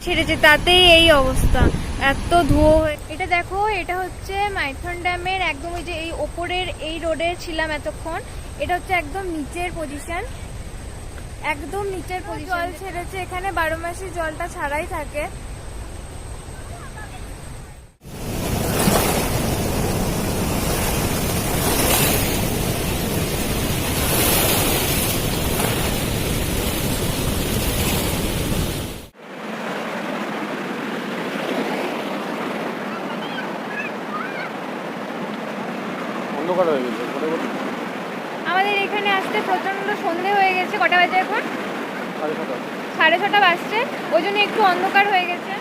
ছেড়েছে তাতেই এই অবস্থা, এত ধুয়ো হয়ে। এটা দেখো, এটা হচ্ছে মাইথন ড্যামের একদম ওই যে এই ওপরের এই রোডে ছিলাম এতক্ষণ, এটা হচ্ছে একদম নিচের পজিশন, একদম নিচের পজিশন। জল ছেড়েছে এখানে, 12 মাসই জলটা ছাড়াই থাকে। আমাদের এখানে আসতে প্রচন্ড সন্ধে হয়ে গেছে। কটা বাজে এখন? 6:30 বাজছে, ওই জন্য একটু অন্ধকার হয়ে গেছে।